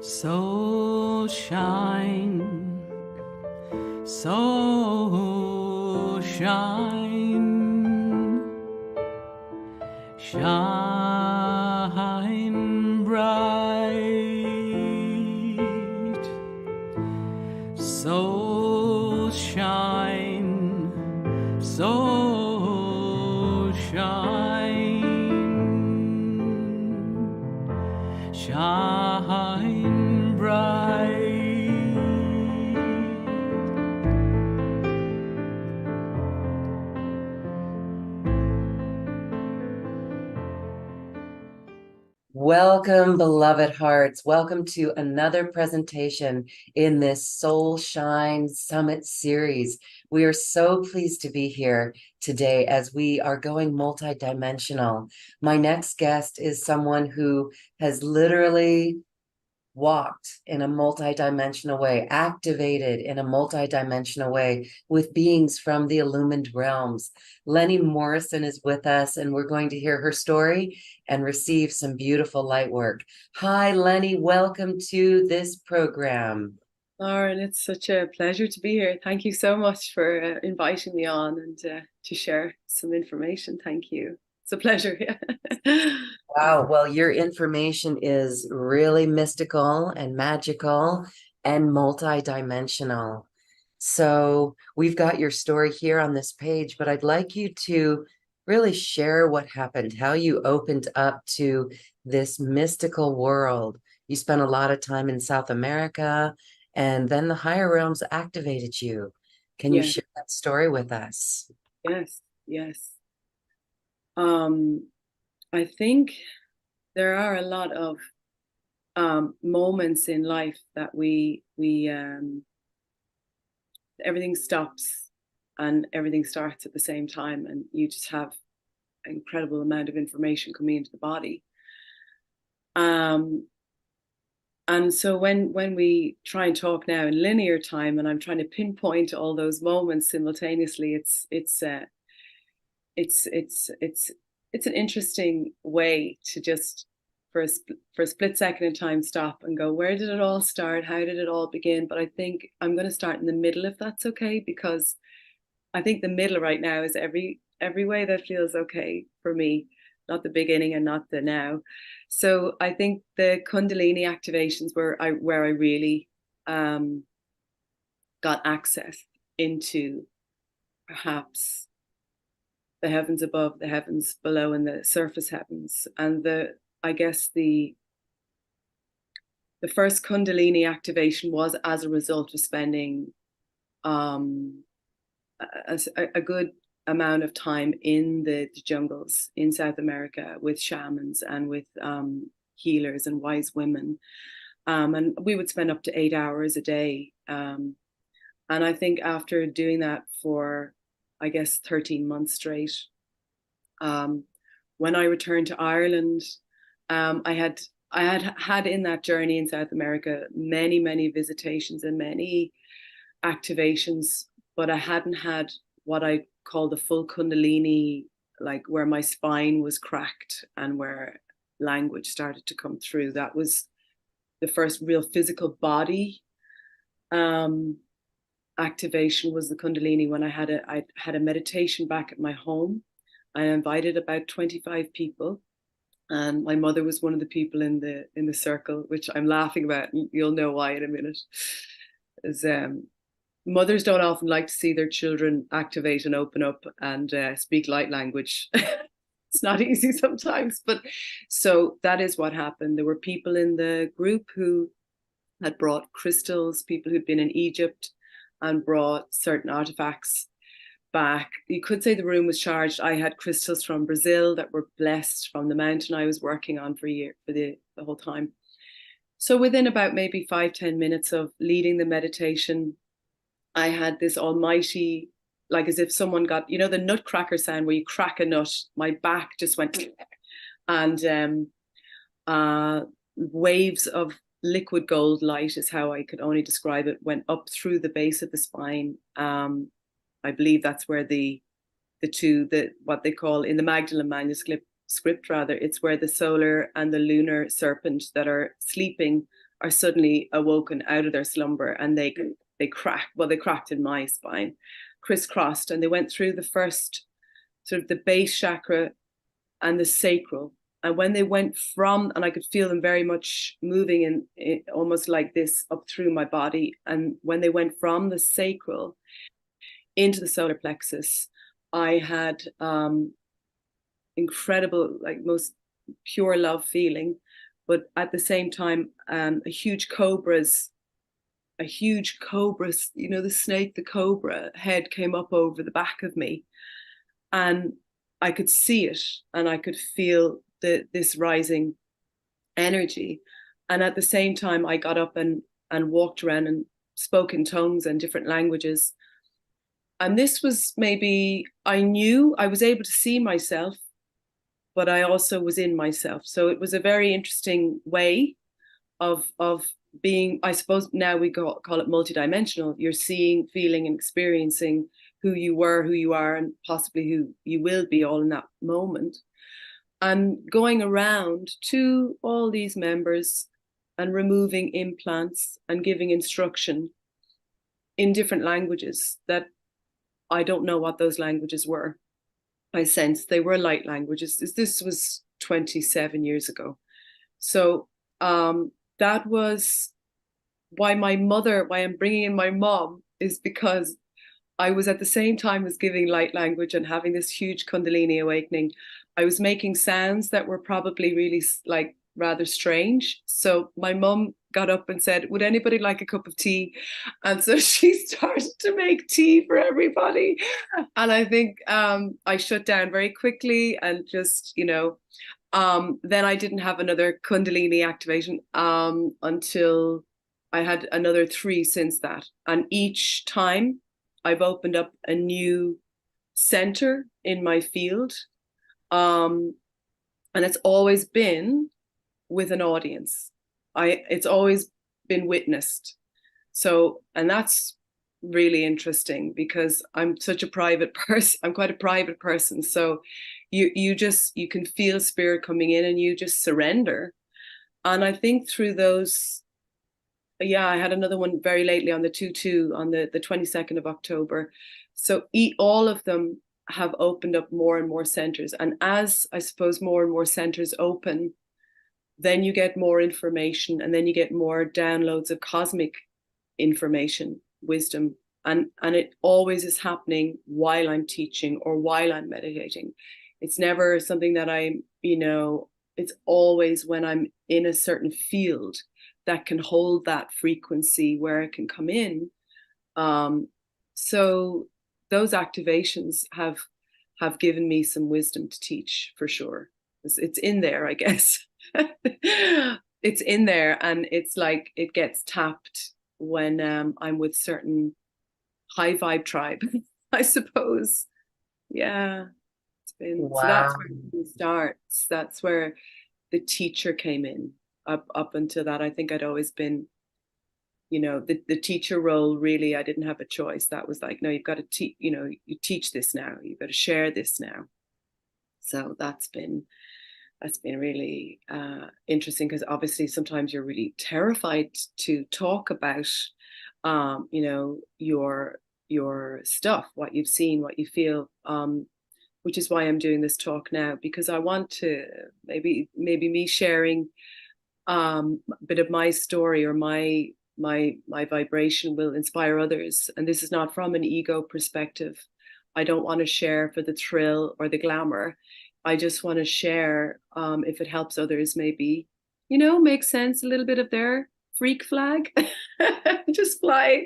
So shine, so shine, shine bright. So shine, so shine, shine bright. Welcome, beloved hearts. Welcome to another presentation in this Soul Shine Summit series. We are so pleased to be here today as we are going multidimensional. My next guest is someone who has literally walked in a multidimensional way, activated in a multidimensional way with beings from the illumined realms. Leni Morrison is with us, and we're going to hear her story and receive some beautiful light work. Hi, Leni. Welcome to this program. Lauren, it's such a pleasure to be here. Thank you so much for inviting me on and to share some information. Thank you. It's a pleasure. Yeah. Wow. Well, your information is really mystical and magical and multidimensional. So we've got your story here on this page, but I'd like you to really share what happened, how you opened up to this mystical world. You spent a lot of time in South America, and then the higher realms activated you. Can you Yeah. share that story with us? Yes. Yes. Um, I think there are a lot of moments in life that we everything stops and everything starts at the same time, and you just have an incredible amount of information coming into the body. Um, And so when we try and talk now in linear time, and I'm trying to pinpoint all those moments simultaneously, it's it's an interesting way to just for a split second in time stop and go, where did it all start? How did it all begin? But I think I'm going to start in the middle, if that's okay, because I think the middle right now is every way that feels okay for me, not the beginning and not the now. So I think the Kundalini activations where I really got access into perhaps the heavens above, the heavens below, and the surface heavens. And the I guess the first Kundalini activation was as a result of spending um, a good amount of time in the jungles in South America with shamans and with healers and wise women. And we would spend up to 8 hours a day. And I think after doing that for, I guess, 13 months straight, um, when I returned to Ireland, I had in that journey in South America many visitations and many activations, but I hadn't had what I call the full Kundalini, like where my spine was cracked and where language started to come through. That was the first real physical body um, activation, was the Kundalini, when I had a meditation back at my home. I invited about 25 people, and my mother was one of the people in the circle, which I'm laughing about. You'll know why in a minute. Is Mothers don't often like to see their children activate and open up and speak light language. It's not easy sometimes, but so that is what happened. There were people in the group who had brought crystals, people who'd been in Egypt and brought certain artifacts back. You could say the room was charged. I had crystals from Brazil that were blessed from the mountain I was working on for a year, for the whole time. So within about maybe 5-10 minutes of leading the meditation, I had this almighty, like as if someone got, the nutcracker sound where you crack a nut. My back just went, and waves of liquid gold light is how I could only describe it, went up through the base of the spine. I believe that's where the what they call in the Magdalene manuscript, it's where the solar and the lunar serpent that are sleeping are suddenly awoken out of their slumber, and they cracked in my spine, crisscrossed, and they went through the first sort of the base chakra and the sacral. And when they went from, and I could feel them very much moving in almost like this up through my body. And when they went from the sacral into the solar plexus, I had incredible, like most pure love feeling. But at the same time, a huge cobra, you know, the snake, the cobra head came up over the back of me. And I could see it, and I could feel this rising energy. And at the same time, I got up and walked around and spoke in tongues and different languages. And this was maybe, I knew I was able to see myself, but I also was in myself. So it was a very interesting way of being, I suppose now we call it multidimensional. You're seeing, feeling, and experiencing who you were, who you are, and possibly who you will be all in that moment. And going around to all these members and removing implants and giving instruction in different languages that I don't know what those languages were. I sensed they were light languages. This was 27 years ago. So that was why I'm bringing in my mom, is because I was at the same time as giving light language and having this huge Kundalini awakening. I was making sounds that were probably really like rather strange. So my mum got up and said, would anybody like a cup of tea? And so she started to make tea for everybody. And I think I shut down very quickly and just, you know, then I didn't have another Kundalini activation until I had another 3 since that. And each time I've opened up a new center in my field. And it's always been with an audience. It's always been witnessed. So, and that's really interesting because I'm such a private person. I'm quite a private person. So you can feel spirit coming in and you just surrender. And I think through those, yeah, I had another one very lately on the 2/2 on the 22nd of October. So all of them have opened up more and more centers. And as I suppose more and more centers open, then you get more information, and then you get more downloads of cosmic information, wisdom. And it always is happening while I'm teaching or while I'm meditating. It's never something that I'm, you know, it's always when I'm in a certain field that can hold that frequency where it can come in. So those activations have given me some wisdom to teach for sure. It's in there, I guess. It's in there, and it's like it gets tapped when I'm with certain high vibe tribe, I suppose. Yeah, it's been Wow. So that's where it starts. That's where the teacher came in. Up until that, I think I'd always been, you know, the teacher role. Really, I didn't have a choice. That was like, no, you've got to teach. You know, you teach this now. You've got to share this now. So that's been really interesting, because obviously sometimes you're really terrified to talk about, you know, your stuff, what you've seen, what you feel, which is why I'm doing this talk now, because I want to maybe me sharing a bit of my story or my vibration will inspire others. And this is not from an ego perspective. I don't want to share for the thrill or the glamour. I just want to share, if it helps others, maybe, you know, make sense a little bit of their freak flag, just fly.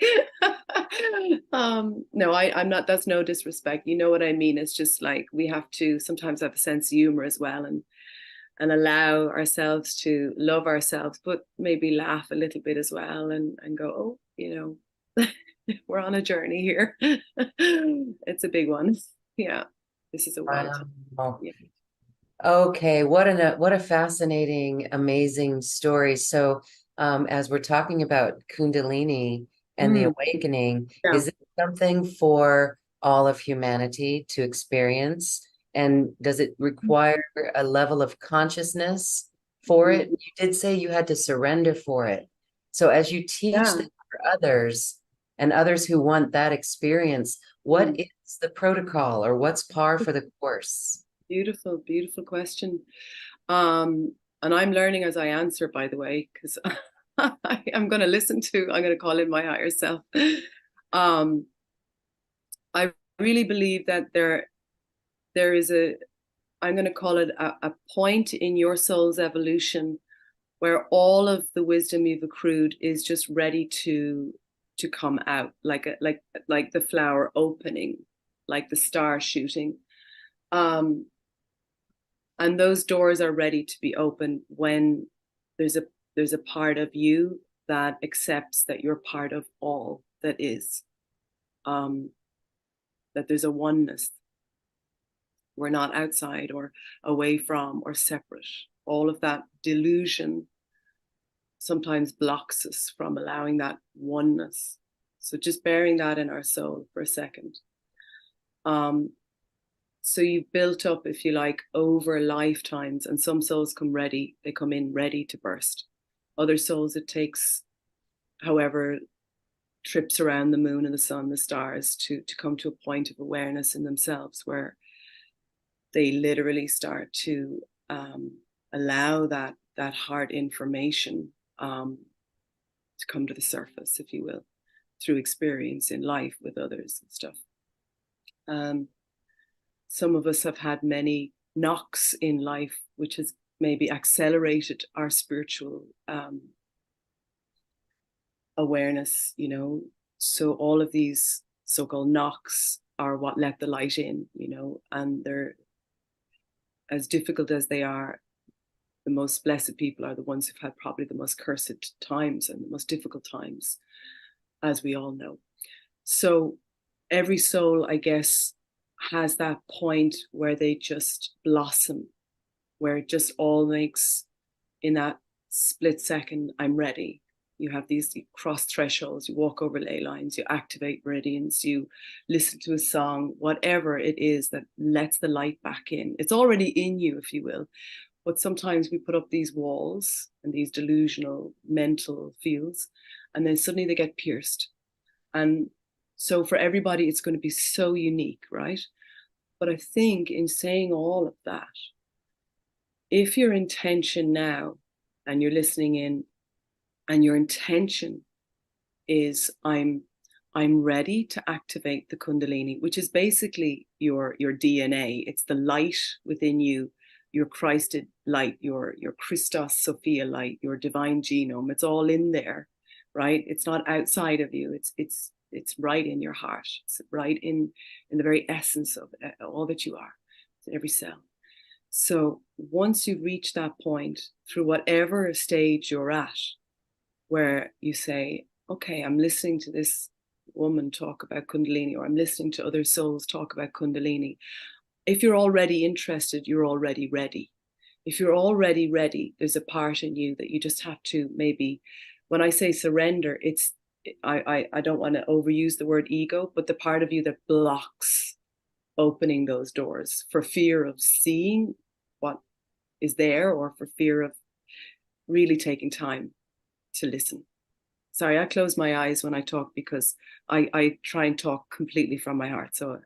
No, I'm not, that's no disrespect. You know what I mean? It's just like, we have to sometimes have a sense of humor as well, and allow ourselves to love ourselves, but maybe laugh a little bit as well, and go, oh, you know, we're on a journey here. It's a big one. Yeah. This is a wild. Wow. Yeah. Okay, what a fascinating, amazing story. So, as we're talking about Kundalini and the awakening, Yeah. is it something for all of humanity to experience? And does it require a level of consciousness for it? You did say you had to surrender for it. So as you teach Yeah. this for others and others who want that experience, what is the protocol or what's par for the course? Beautiful, beautiful question. And I'm learning as I answer, by the way, because I'm going to call in my higher self. I really believe that there is I'm going to call it a point in your soul's evolution where all of the wisdom you've accrued is just ready to come out, like the flower opening, like the star shooting. And those doors are ready to be opened when there's a part of you that accepts that you're part of all that is, that there's a oneness. We're not outside or away from or separate. All of that delusion sometimes blocks us from allowing that oneness. So just bearing that in our soul for a second. So you've built up, if you like, over lifetimes, and some souls they come in ready to burst. Other souls, it takes however trips around the moon and the sun, the stars, to come to a point of awareness in themselves where they literally start to allow that heart information to come to the surface, if you will, through experience in life with others and stuff. Some of us have had many knocks in life, which has maybe accelerated our spiritual awareness, you know. So all of these so-called knocks are what let the light in, you know, and they're as difficult as they are. The most blessed people are the ones who've had probably the most cursed times and the most difficult times, as we all know. So every soul, I guess, has that point where they just blossom, where it just all makes, in that split second, I'm ready. You have these cross thresholds, you walk over ley lines, you activate meridians, you listen to a song, whatever it is that lets the light back in. It's already in you, if you will. But sometimes we put up these walls and these delusional mental fields, and then suddenly they get pierced. And so for everybody, it's going to be so unique, right? But I think in saying all of that, if your intention now, and you're listening in, and your intention is I'm ready to activate the Kundalini, which is basically your DNA. It's the light within you, your Christed light, your Christos Sophia light, your divine genome. It's all in there, right? It's not outside of you. It's right in your heart. It's right in the very essence of all that you are. It's in every cell. So once you've reached that point, through whatever stage you're at, where you say, okay, I'm listening to this woman talk about Kundalini, or I'm listening to other souls talk about Kundalini. If you're already interested, you're already ready. If you're already ready, there's a part in you that you just have to maybe, when I say surrender, it's, I don't want to overuse the word ego, but the part of you that blocks opening those doors for fear of seeing what is there, or for fear of really taking time to listen. Sorry, I close my eyes when I talk because I try and talk completely from my heart. So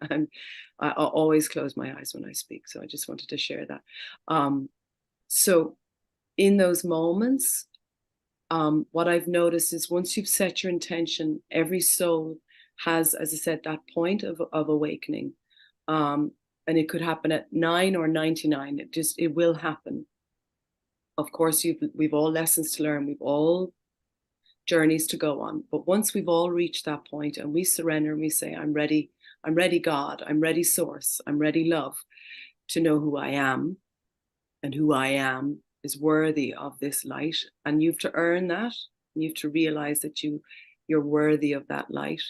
I always close my eyes when I speak. So I just wanted to share that. So in those moments, what I've noticed is once you've set your intention, every soul has, as I said, that point of awakening. And it could happen at 9 or 99. It will happen. Of course, we've all lessons to learn. We've all journeys to go on. But once we've all reached that point and we surrender and we say, I'm ready, God, I'm ready, Source, I'm ready, love, to know who I am, and who I am is worthy of this light. And you have to earn that. You have to realize that you're worthy of that light.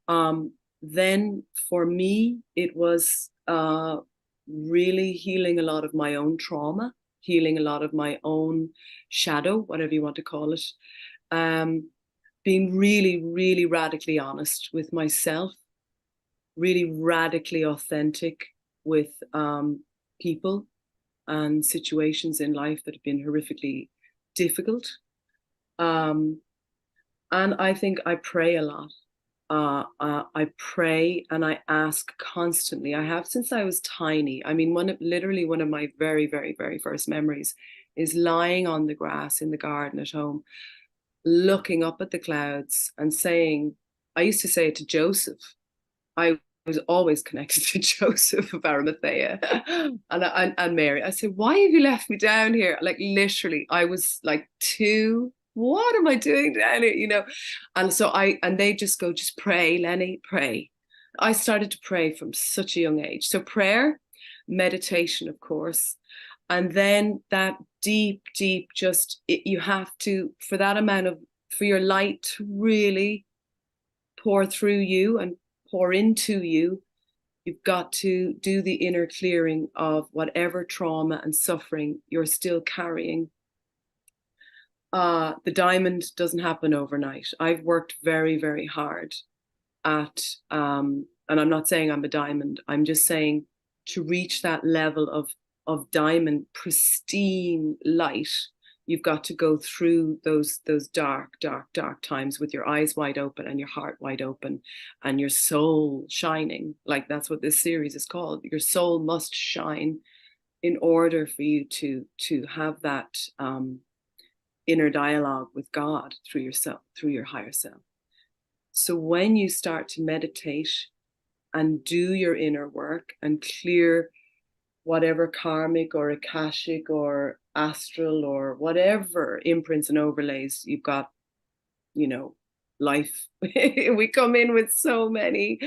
Then for me, it was really healing a lot of my own trauma, healing a lot of my own shadow, whatever you want to call it. Being really, really radically honest with myself, really radically authentic with people and situations in life that have been horrifically difficult. And I think I pray a lot. I pray and I ask constantly. I have since I was tiny. I mean, literally one of my very, very, very first memories is lying on the grass in the garden at home, looking up at the clouds and saying, I used to say it to Joseph. I was always connected to Joseph of Arimathea and Mary. I said, why have you left me down here? Like literally, I was like 2. What am I doing down here? You know? And so and they just go, just pray, Leni, pray. I started to pray from such a young age. So prayer, meditation, of course. And then that deep, you have to, for that amount of, for your light to really pour through you and pour into you, you've got to do the inner clearing of whatever trauma and suffering you're still carrying. The diamond doesn't happen overnight. I've worked very, very hard at, and I'm not saying I'm a diamond, I'm just saying to reach that level of diamond, pristine light, you've got to go through those dark, dark, dark times with your eyes wide open and your heart wide open and your soul shining. Like that's what this series is called. Your soul must shine in order for you to have that inner dialogue with God through yourself, through your higher self. So when you start to meditate and do your inner work and clear whatever karmic or akashic or astral or whatever imprints and overlays you've got, you know, life, we come in with so many,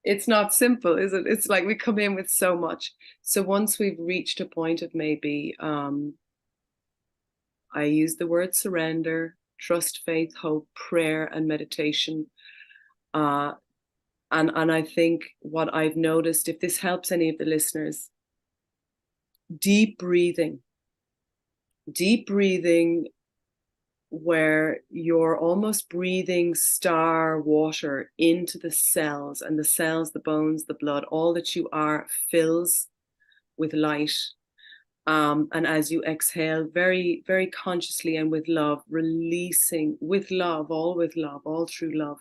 it's not simple, is it? It's like we come in with so much. So once we've reached a point of maybe, I use the word surrender, trust, faith, hope, prayer, and meditation. And I think what I've noticed, if this helps any of the listeners, deep breathing where you're almost breathing star water into the cells, and the cells, the bones, the blood, all that you are fills with light. And as you exhale, very, very consciously and with love, releasing with love, all through love,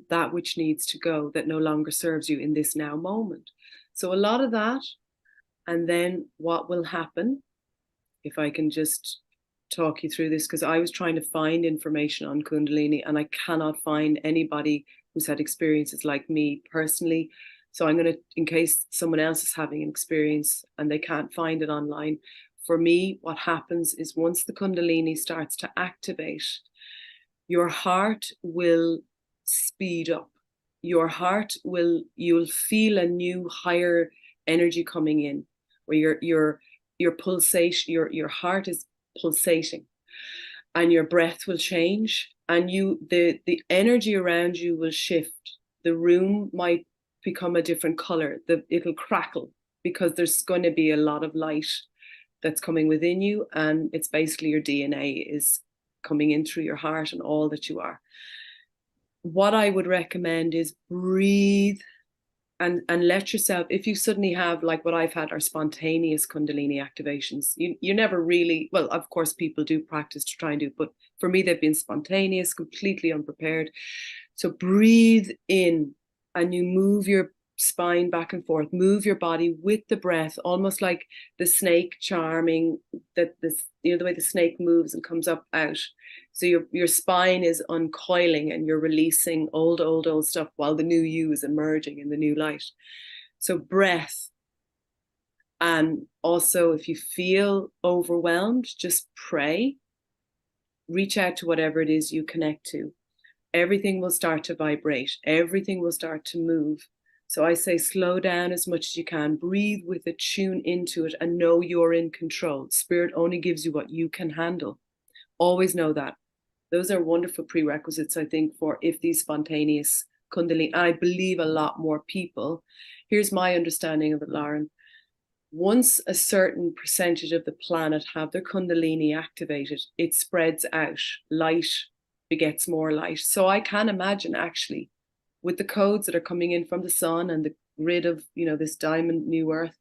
that which needs to go, that no longer serves you in this now moment. So a lot of that. And then what will happen, if I can just talk you through this, because I was trying to find information on Kundalini and I cannot find anybody who's had experiences like me personally. So I'm going to, in case someone else is having an experience and they can't find it online, for me, what happens is once the Kundalini starts to activate, your heart will speed up. Your heart will, you'll feel a new higher energy coming in, where your pulsation, your heart is pulsating, and your breath will change, and the energy around you will shift. The room might become a different color. It'll crackle because there's going to be a lot of light that's coming within you, and it's basically your DNA is coming in through your heart and all that you are. What I would recommend is breathe and let yourself, if you suddenly have, like what I've had, are spontaneous Kundalini activations. You never really, well, of course people do practice to try and do, but for me they've been spontaneous, completely unprepared. So breathe in and you move your spine back and forth, move your body with the breath, almost like the snake charming, that this, you know, the way the snake moves and comes up out. So your spine is uncoiling and you're releasing old stuff while the new you is emerging in the new light. So breath. And also if you feel overwhelmed, just pray. Reach out to whatever it is you connect to. Everything will start to vibrate. Everything will start to move. So I say slow down as much as you can, breathe with it, tune into it, and know you're in control. Spirit only gives you what you can handle. Always know that. Those are wonderful prerequisites, I think, for if these spontaneous Kundalini, I believe a lot more people. Here's my understanding of it, Lauren. Once a certain percentage of the planet have their Kundalini activated, it spreads out. Light begets more light. So I can imagine actually, with the codes that are coming in from the sun and the grid of, you know, this diamond new earth,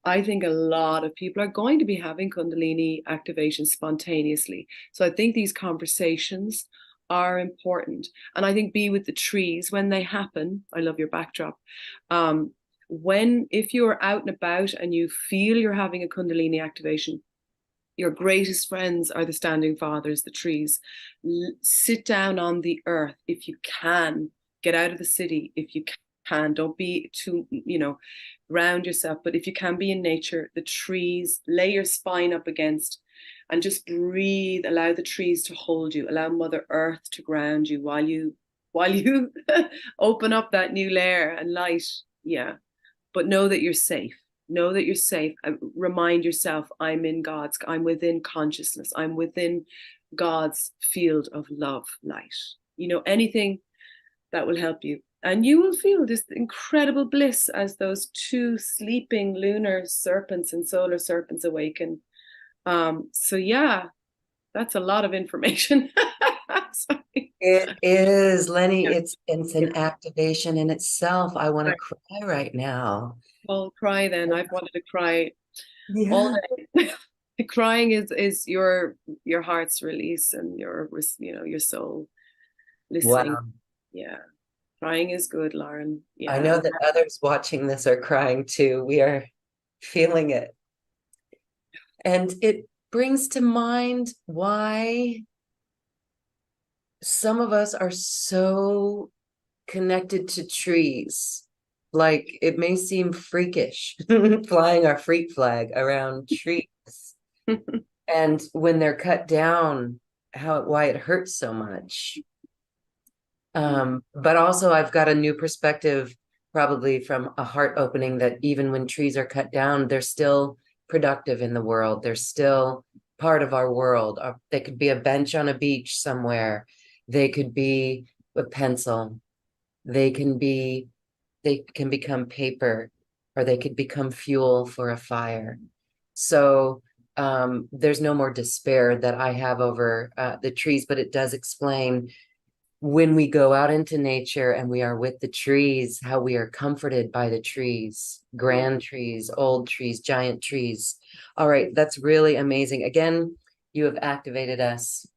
I think a lot of people are going to be having Kundalini activation spontaneously. So I think these conversations are important. And I think be with the trees when they happen. I love your backdrop. If you're out and about and you feel you're having a Kundalini activation, your greatest friends are the standing fathers, the trees. Sit down on the earth if you can. Get out of the city if you can. Don't be too, ground yourself. But if you can be in nature, the trees, lay your spine up against and just breathe. Allow the trees to hold you. Allow Mother Earth to ground you while you open up that new layer and light. Yeah. But know that you're safe. Know that you're safe. Remind yourself, I'm within consciousness. I'm within God's field of love, light. Anything that will help you. And you will feel this incredible bliss as those two sleeping lunar serpents and solar serpents awaken. So yeah, that's a lot of information. Sorry. It is, Leni. Yeah. It's an activation in itself. I want to cry right now. Well, cry then. I've wanted to cry all Yeah. day. Crying is your heart's release and your soul listening. Wow. Yeah, crying is good, Lauren. I Yeah. know that others watching this are crying too. We are feeling it. And it brings to mind why some of us are so connected to trees. Like it may seem freakish flying our freak flag around trees. And when they're cut down, why it hurts so much. But also I've got a new perspective, probably from a heart opening, that even when trees are cut down, they're still productive in the world. They're still part of our world. They could be a bench on a beach somewhere. They could be a pencil. They can become paper, or they could become fuel for a fire. So there's no more despair that I have over the trees, but it does explain, when we go out into nature and we are with the trees, how we are comforted by the trees, grand trees, old trees, giant trees. All right, that's really amazing. Again, you have activated us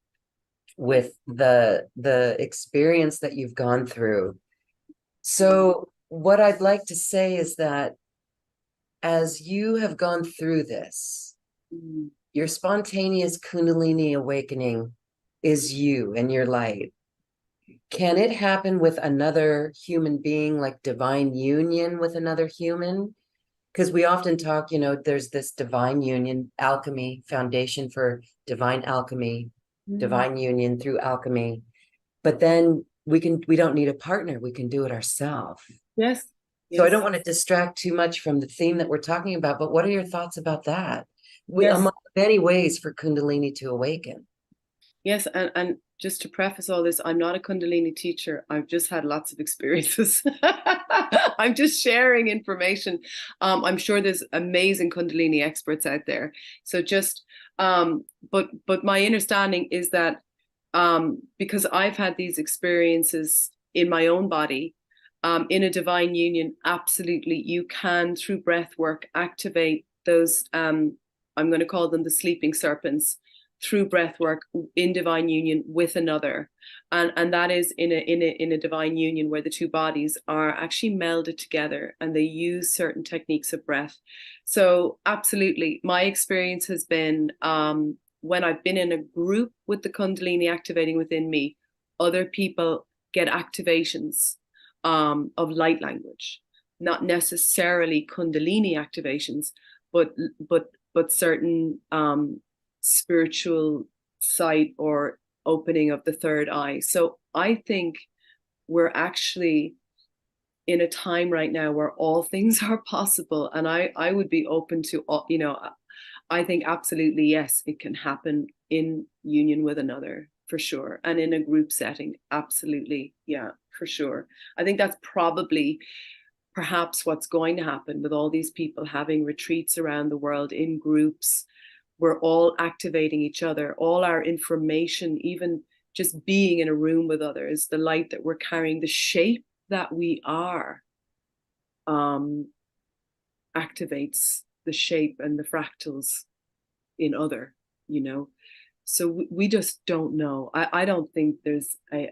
with the experience that you've gone through. So what I'd like to say is that as you have gone through this, your spontaneous Kundalini awakening is you and your light. Can it happen with another human being, like divine union with another human? Because we often talk, there's this divine union, alchemy, foundation for divine alchemy, divine union through alchemy. But then we don't need a partner. We can do it ourselves. Yes. So I don't want to distract too much from the theme that we're talking about, but what are your thoughts about that? Among many ways for Kundalini to awaken. Yes, and just to preface all this, I'm not a Kundalini teacher. I've just had lots of experiences. I'm just sharing information. I'm sure there's amazing Kundalini experts out there. So but my understanding is that because I've had these experiences in my own body, in a divine union, absolutely, you can, through breath work, activate those, I'm going to call them the sleeping serpents, through breath work in divine union with another. And that is in a divine union where the two bodies are actually melded together and they use certain techniques of breath. So absolutely, my experience has been when I've been in a group with the Kundalini activating within me, other people get activations of light language, not necessarily Kundalini activations, but certain spiritual sight or opening of the third eye. So I think we're actually in a time right now where all things are possible, and I would be open to, I think absolutely yes, it can happen in union with another, for sure, and in a group setting, absolutely, yeah, for sure. I think that's probably perhaps what's going to happen with all these people having retreats around the world in groups. We're all activating each other, all our information, even just being in a room with others, the light that we're carrying, the shape that we are, activates the shape and the fractals in other, you know. So we just don't know. I don't think there's a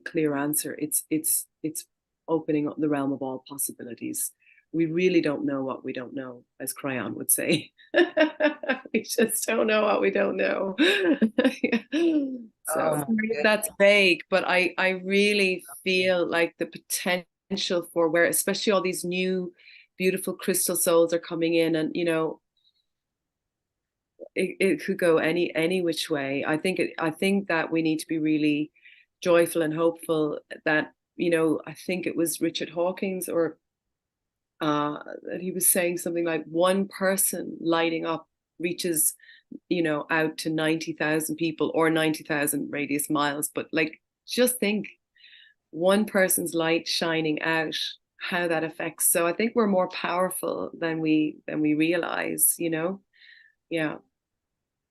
clear answer. It's opening up the realm of all possibilities. We really don't know what we don't know, as Cryon would say. We just don't know what we don't know. Yeah. Oh So my goodness. that's vague, but I really feel like the potential for where, especially all these new beautiful crystal souls are coming in, and you know, it could go any which way. I think that we need to be really joyful and hopeful that, you know, I think it was Richard Hawkins or that he was saying something like one person lighting up reaches, you know, out to 90,000 people or 90,000 radius miles. But like, just think one person's light shining out, how that affects. So I think we're more powerful than we realize, you know? Yeah.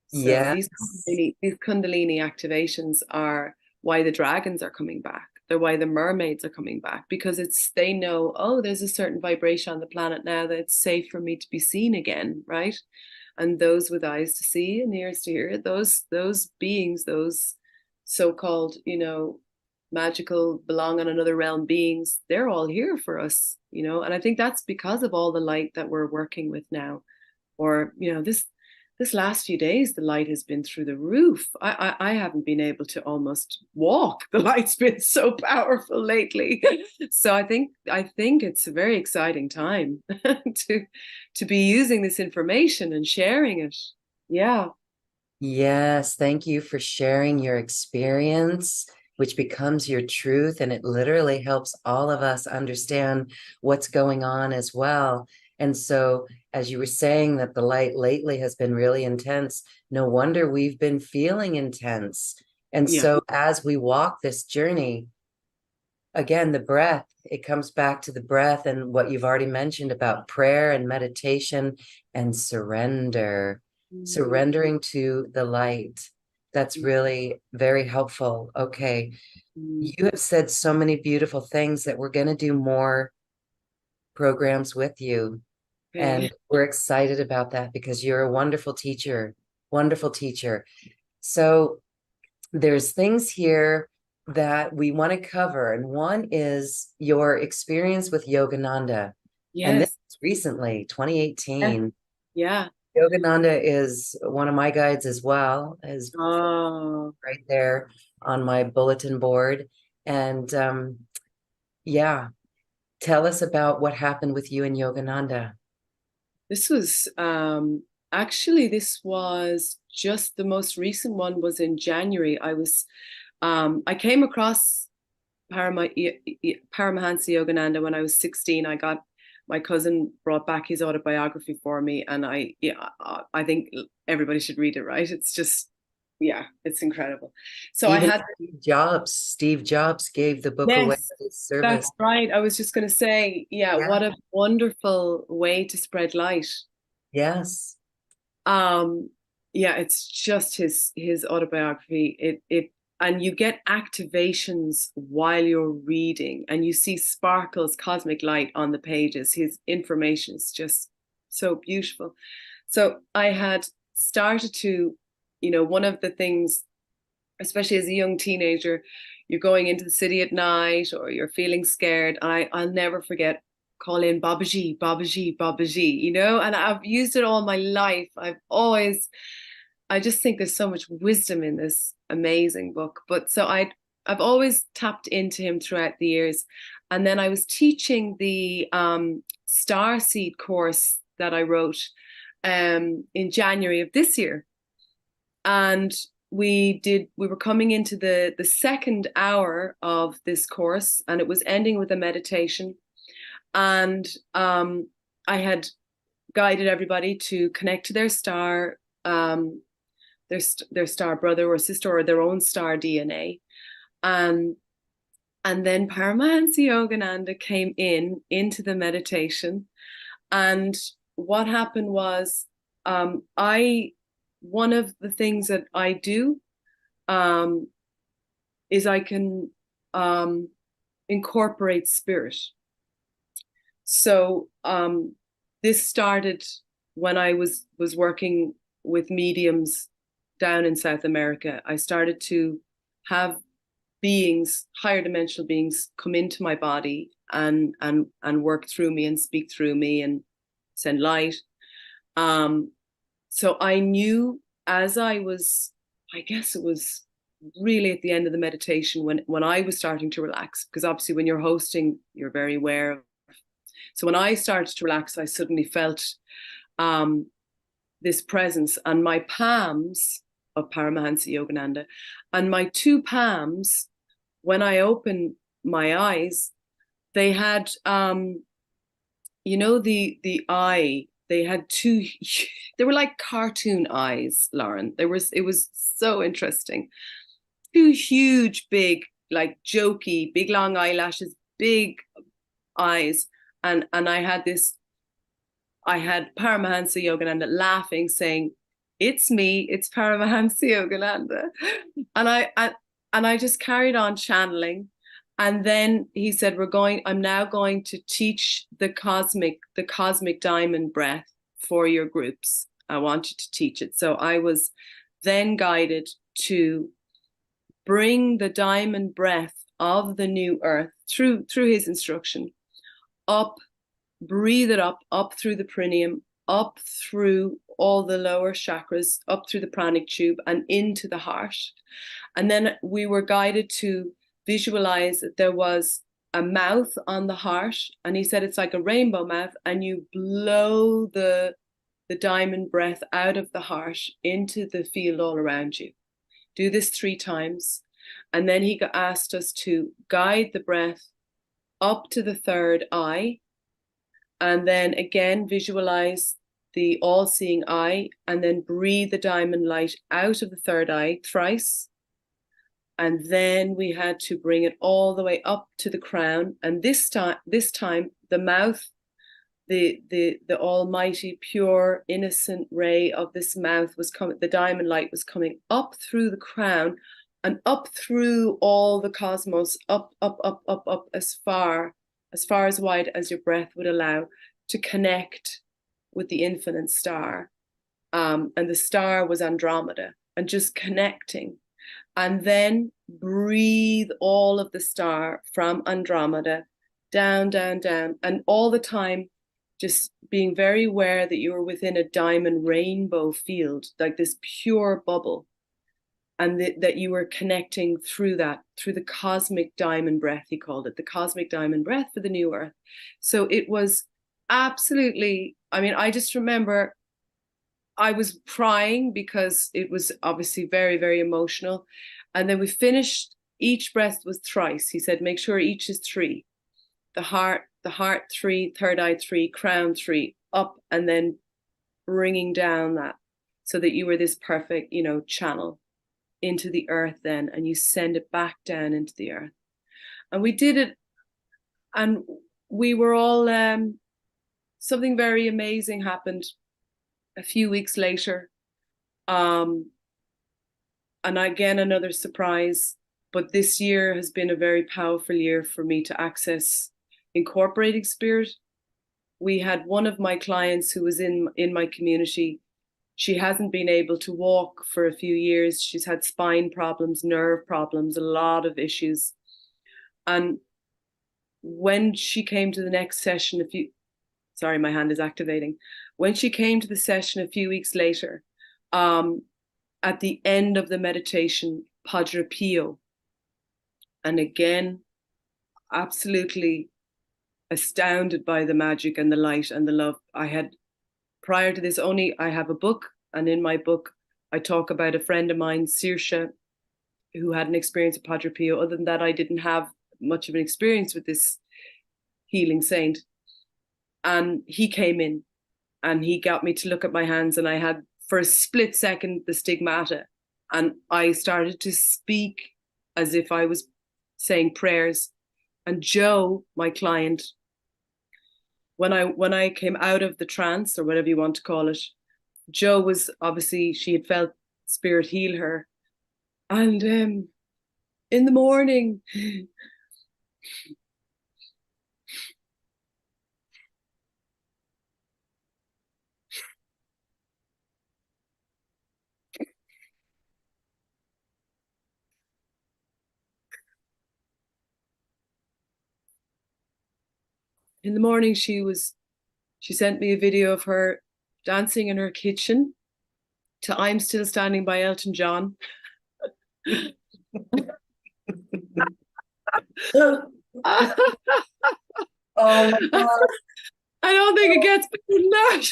So Yes. these Kundalini activations are why the dragons are coming back. They're why the mermaids are coming back, because it's, they know, oh, there's a certain vibration on the planet now that it's safe for me to be seen again, right? And those with eyes to see and ears to hear, those beings, those so-called, you know, magical belong on another realm beings, they're all here for us, you know. And I think that's because of all the light that we're working with now. Or, you know, this last few days, the light has been through the roof. I haven't been able to almost walk. The light's been so powerful lately. So I think it's a very exciting time to be using this information and sharing it. Yeah. Yes, thank you for sharing your experience, which becomes your truth, and it literally helps all of us understand what's going on as well. And so, as you were saying that the light lately has been really intense, no wonder we've been feeling intense. And Yeah. so, as we walk this journey, again, the breath, it comes back to the breath and what you've already mentioned about prayer and meditation and surrender, surrendering to the light. That's really very helpful. Okay. You have said so many beautiful things that we're going to do more programs with you. Okay. And we're excited about that because you're a wonderful teacher, wonderful teacher. So there's things here that we want to cover. And one is your experience with Yogananda. And this Yes. is recently, 2018. Yeah. Yogananda is one of my guides as well, is Oh. right there on my bulletin board. And yeah, tell us about what happened with you and Yogananda. This was actually, this was just the most recent one, was in January. I came across Paramahansa Yogananda when I was 16. I got, my cousin brought back his autobiography for me, and I think everybody should read it, right? It's just, yeah, it's incredible. So I Even had, Steve Jobs gave the book away yes, at his service. that's right. I was just going to say, yeah, Yeah. what a wonderful way to spread light. Yes. Um, yeah, it's just his autobiography. It and you get activations while you're reading, and you see sparkles, cosmic light on the pages. His information is just so beautiful. So I had started to, you know, one of the things, especially as a young teenager, you're going into the city at night or you're feeling scared. I'll never forget, call in Babaji, Babaji, Babaji, you know, and I've used it all my life. I just think there's so much wisdom in this amazing book. But so I've always tapped into him throughout the years. And then I was teaching the Star Seed course that I wrote in January of this year. And we were coming into the second hour of this course, and it was ending with a meditation. And I had guided everybody to connect to their star, their star brother or sister, or their own star DNA. And then Paramahansa Yogananda came into the meditation. And what happened was, one of the things that I do is I can incorporate spirit. So this started when I was working with mediums down in South America, I started to have beings, higher dimensional beings, come into my body and work through me and speak through me and send light. So I knew as I was, I guess it was really at the end of the meditation when I was starting to relax, because obviously when you're hosting, you're very aware of. So when I started to relax, I suddenly felt this presence, and my palms of Paramahansa Yogananda, and my two palms, when I opened my eyes, they had, you know, the eye. They had two. They were like cartoon eyes, Lauren. It was so interesting. Two huge, big, like jokey, big long eyelashes, big eyes, and I had this. I had Paramahansa Yogananda laughing, saying, "It's me, it's Paramahansa Yogananda," and I just carried on channeling. And then he said, I'm now going to teach the cosmic diamond breath for your groups. I want you to teach it. So I was then guided to bring the diamond breath of the new earth through his instruction up, breathe it up through the perineum, up through all the lower chakras, up through the pranic tube and into the heart. And then we were guided to visualize that there was a mouth on the heart, and he said it's like a rainbow mouth, and you blow the diamond breath out of the heart into the field all around you. Do this 3 times. And then he asked us to guide the breath up to the third eye, and then again visualize the all-seeing eye, and then breathe the diamond light out of the third eye thrice. And then we had to bring it all the way up to the crown. And this time the mouth, the almighty, pure, innocent ray of this mouth was coming, the diamond light was coming up through the crown and up through all the cosmos, up, as far as wide as your breath would allow, to connect with the infinite star. And the star was Andromeda, and just connecting. And then breathe all of the star from Andromeda down, down, down. And all the time, just being very aware that you were within a diamond rainbow field, like this pure bubble. And that you were connecting through that, through the cosmic diamond breath, he called it, the cosmic diamond breath for the new earth. So it was absolutely, I mean, I just remember I was crying because it was obviously very, very emotional. And then we finished, each breath was thrice. He said, make sure each is 3. The heart 3, third eye 3, crown 3, up, and then bringing down that, so that you were this perfect, channel into the earth then, and you send it back down into the earth. And we did it, and we were all, something very amazing happened a few weeks later. And again, another surprise, but this year has been a very powerful year for me to access incorporating spirit. We had one of my clients who was in my community. She hasn't been able to walk for a few years. She's had spine problems, nerve problems, a lot of issues. And when she came to the next session, sorry, my hand is activating. When she came to the session a few weeks later, at the end of the meditation, Padre Pio, and again, absolutely astounded by the magic and the light and the love. I had, prior to this, I have a book, and in my book, I talk about a friend of mine, Saoirse, who had an experience with Padre Pio. Other than that, I didn't have much of an experience with this healing saint. And he came in and he got me to look at my hands, and I had, for a split second, the stigmata, and I started to speak as if I was saying prayers. And Joe, my client, when I came out of the trance, or whatever you want to call it, Joe was obviously, she had felt spirit heal her. And in the morning, in the morning she sent me a video of her dancing in her kitchen to I'm Still Standing by Elton John. Oh my God. I don't think it gets better than that.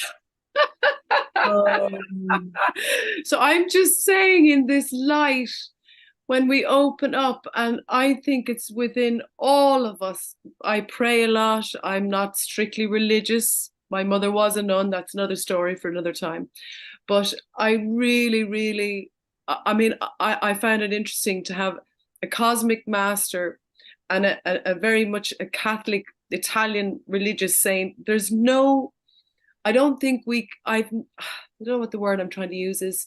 So I'm just saying, in this light, when we open up, and I think it's within all of us. I pray a lot. I'm not strictly religious. My mother was a nun. That's another story for another time. But I really, really, I mean, I found it interesting to have a cosmic master and a very much a Catholic Italian religious saint. There's no, I don't think I don't know what the word I'm trying to use is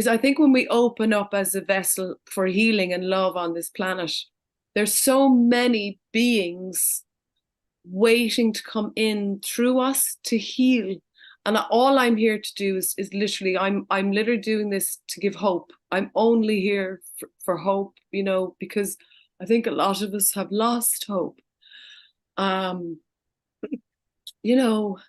I think when we open up as a vessel for healing and love on this planet, there's so many beings waiting to come in through us to heal. And all I'm here to do is literally, I'm literally doing this to give hope. I'm only here for hope, you know, because I think a lot of us have lost hope. You know,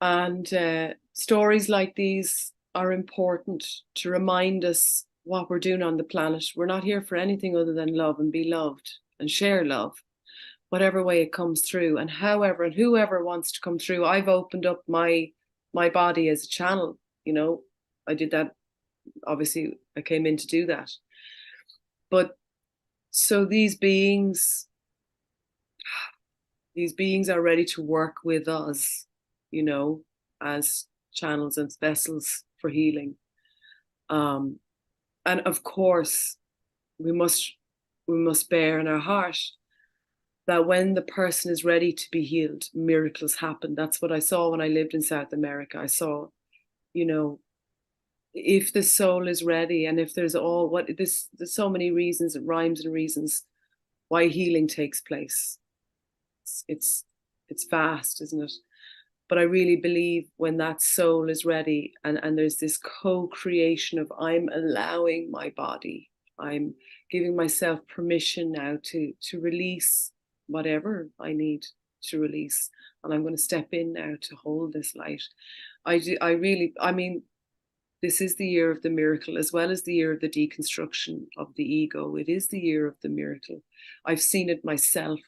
and stories like these are important to remind us what we're doing on the planet. We're not here for anything other than love and be loved and share love, whatever way it comes through, and however and whoever wants to come through. I've opened up my body as a channel, you know. I did that, obviously I came in to do that. But so these beings are ready to work with us, you know, as channels and vessels for healing. And of course, we must bear in our heart that when the person is ready to be healed, miracles happen. That's what I saw when I lived in South America. I saw, you know, if the soul is ready, and if there's so many reasons, rhymes and reasons why healing takes place. It's vast, isn't it? But I really believe when that soul is ready, and there's this co-creation of, I'm allowing my body, I'm giving myself permission now to release whatever I need to release, and I'm going to step in now to hold this light. I mean, this is the year of the miracle, as well as the year of the deconstruction of the ego. It is the year of the miracle. I've seen it myself.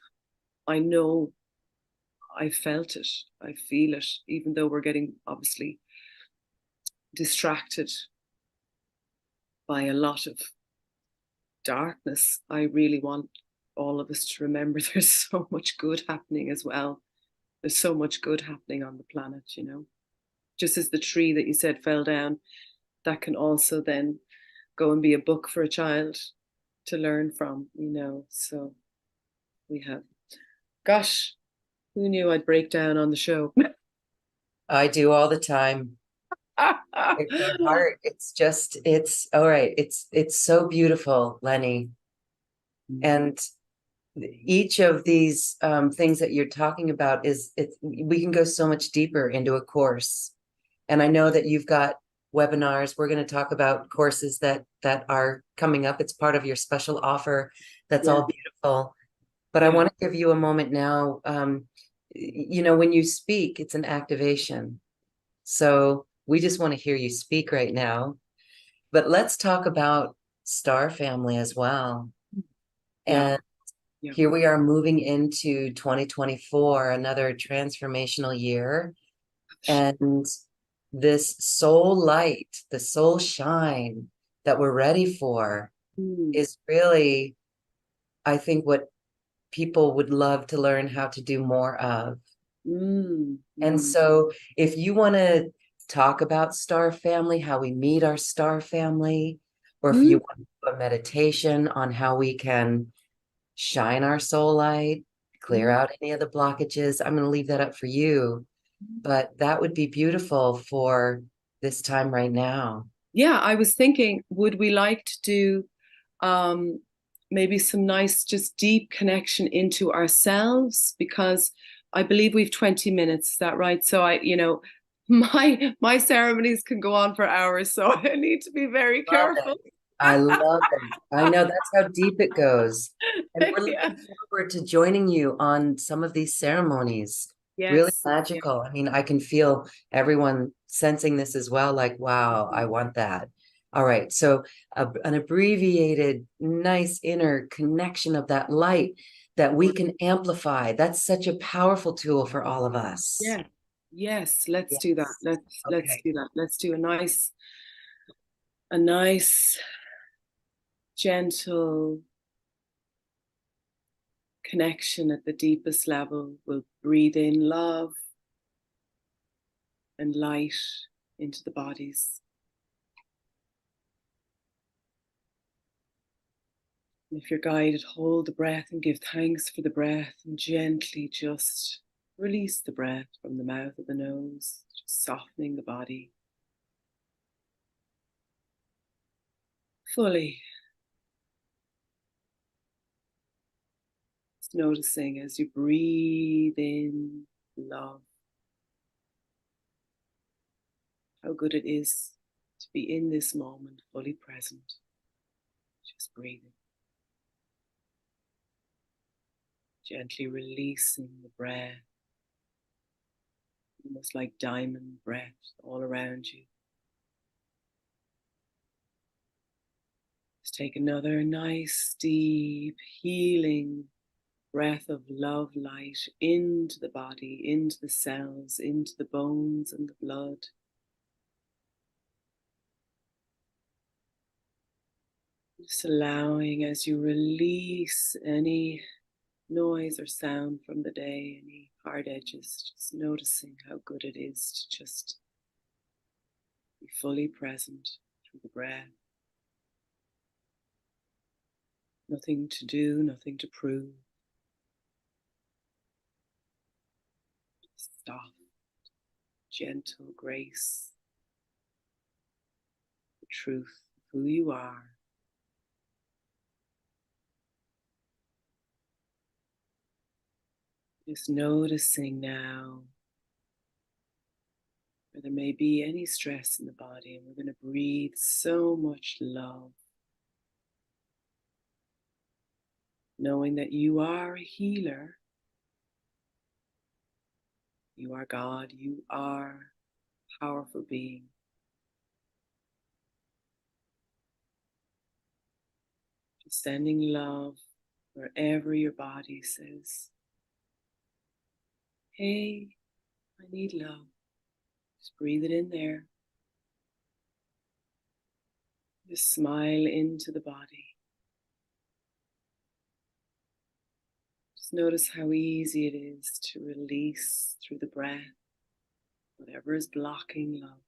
I know, I felt it, I feel it, even though we're getting obviously distracted by a lot of darkness. I really want all of us to remember there's so much good happening as well. There's so much good happening on the planet, you know. Just as the tree that you said fell down, that can also then go and be a book for a child to learn from, you know. So we have, gosh, who knew I'd break down on the show? I do all the time. It's my heart. It's all right. It's so beautiful, Leni. And each of these things that you're talking about we can go so much deeper into a course. And I know that you've got webinars. We're going to talk about courses that are coming up. It's part of your special offer. That's all beautiful. But I want to give you a moment now. You know, when you speak, it's an activation. So we just want to hear you speak right now. But let's talk about Star Family as well. And here we are moving into 2024, another transformational year. And this soul light, the soul shine that we're ready for is really, I think, what people would love to learn how to do more of. And so if you want to talk about Star Family, how we meet our Star Family, or if you want to do a meditation on how we can shine our soul light, clear out any of the blockages, I'm going to leave that up for you. But that would be beautiful for this time right now. Yeah, I was thinking, would we like to do maybe some nice, just deep connection into ourselves? Because I believe we've 20 minutes, is that right? So my ceremonies can go on for hours, so I need to be very careful. I love it. I know that's how deep it goes. And we're Yeah. looking forward to joining you on some of these ceremonies. Really Yes. Yeah. magical. I mean, I can feel everyone sensing this as well, like, wow, I want that. All right. So an abbreviated, nice inner connection of that light that we can amplify. That's such a powerful tool for all of us. Yeah. Yes. Let's do that. Yes. Let's Okay. do that. Let's do a nice gentle connection at the deepest level. We'll breathe in love and light into the bodies. And if you're guided, hold the breath and give thanks for the breath and gently just release the breath from the mouth of the nose, just softening the body fully. Just noticing as you breathe in love, how good it is to be in this moment, fully present, just breathing. Gently releasing the breath, almost like diamond breath all around you. Just take another nice, deep, healing breath of love light into the body, into the cells, into the bones and the blood. Just allowing as you release any noise or sound from the day, any hard edges, just noticing how good it is to just be fully present through the breath. Nothing to do, nothing to prove. Soft, gentle grace, the truth of who you are. Just noticing now where there may be any stress in the body, and we're going to breathe so much love, knowing that you are a healer. You are God. You are a powerful being. Just sending love wherever your body says, hey, I need love. Just breathe it in there. Just smile into the body. Just notice how easy it is to release through the breath whatever is blocking love.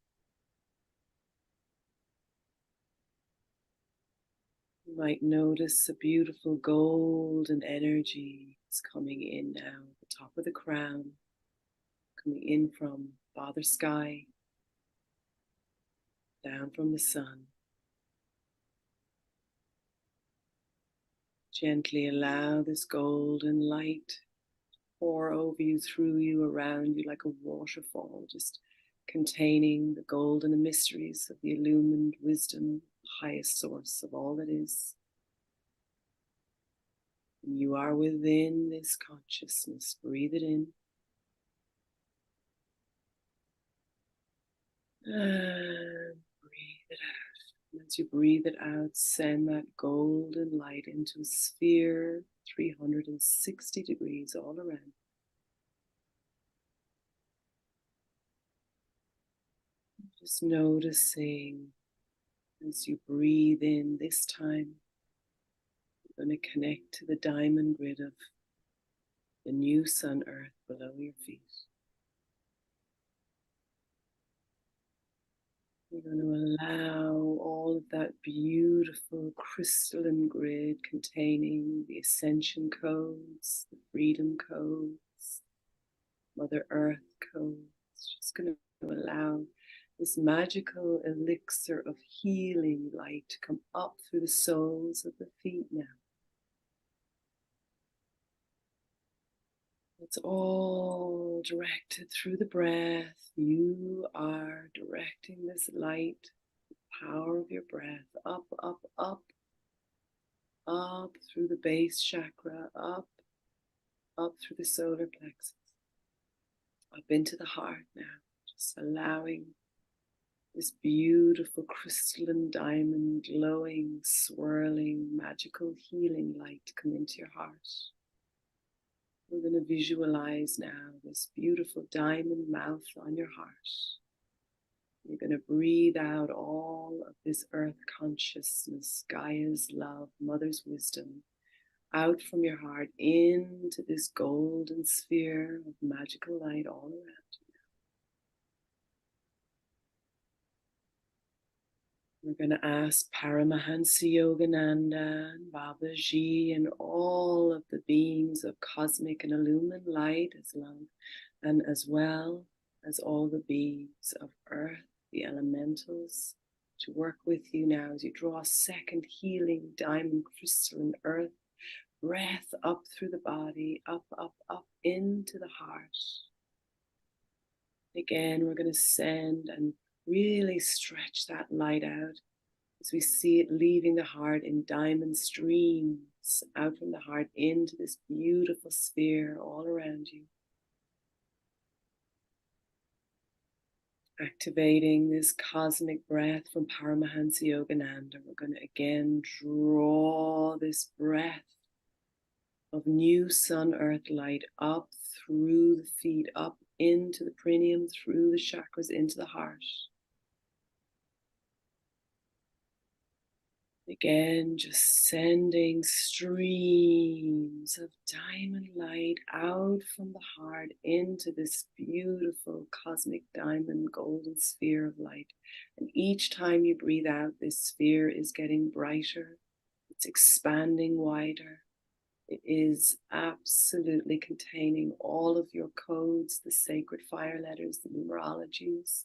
You might notice a beautiful golden energy is coming in now, the top of the crown, coming in from Father Sky, down from the sun. Gently allow this golden light to pour over you, through you, around you like a waterfall, just containing the golden mysteries of the illumined wisdom, highest source of all that is. And you are within this consciousness. Breathe it in. And breathe it out. And as you breathe it out, send that golden light into a sphere 360 degrees all around. Just noticing as you breathe in this time, you're going to connect to the diamond grid of the new sun earth below your feet. You're going to allow all of that beautiful crystalline grid containing the ascension codes, the freedom codes, Mother Earth codes. Just going to allow this magical elixir of healing light to come up through the soles of the feet now. It's all directed through the breath. You are directing this light power of your breath. Up, up, up, up through the base chakra, up through the solar plexus, up into the heart now. Just allowing this beautiful crystalline diamond, glowing, swirling, magical healing light to come into your heart. We're going to visualize now this beautiful diamond mouth on your heart. You're going to breathe out all of this earth consciousness, Gaia's love, Mother's wisdom, out from your heart into this golden sphere of magical light all around you. We're going to ask Paramahansa Yogananda and Babaji and all of the beings of cosmic and illumined light as well as all the beings of earth, the elementals, to work with you now as you draw a second healing diamond crystalline earth breath up through the body, up, up, up into the heart. Again, we're going to send and really stretch that light out as we see it leaving the heart in diamond streams out from the heart into this beautiful sphere all around you. Activating this cosmic breath from Paramahansa Yogananda, we're going to again draw this breath of new sun earth light up through the feet, up into the perineum, through the chakras, into the heart. Again, just sending streams of diamond light out from the heart into this beautiful cosmic diamond golden sphere of light. And each time you breathe out, this sphere is getting brighter. It's expanding wider. It is absolutely containing all of your codes, the sacred fire letters, the numerologies,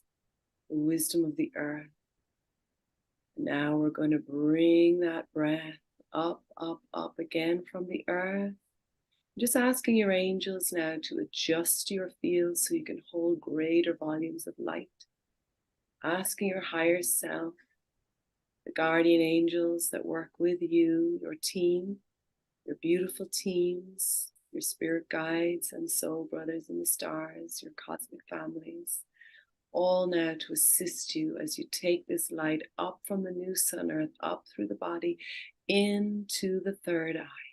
the wisdom of the earth. Now we're going to bring that breath up, up, up again from the earth. Just asking your angels now to adjust your field so you can hold greater volumes of light. Asking your higher self, the guardian angels that work with you, your team, your beautiful teams, your spirit guides and soul brothers in the stars, your cosmic families, all now to assist you as you take this light up from the new sun earth, up through the body, into the third eye.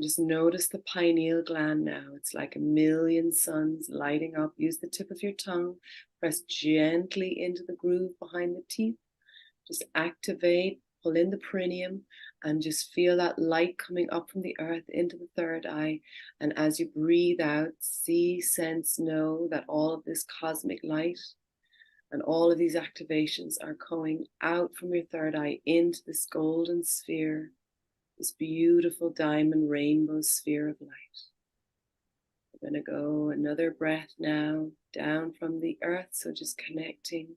Just notice the pineal gland now. It's like a million suns lighting up. Use the tip of your tongue, press gently into the groove behind the teeth. Just activate, pull in the perineum, and just feel that light coming up from the earth into the third eye. And as you breathe out, see, sense, know that all of this cosmic light and all of these activations are going out from your third eye into this golden sphere, this beautiful diamond rainbow sphere of light. We're going to go another breath now down from the earth. So just connecting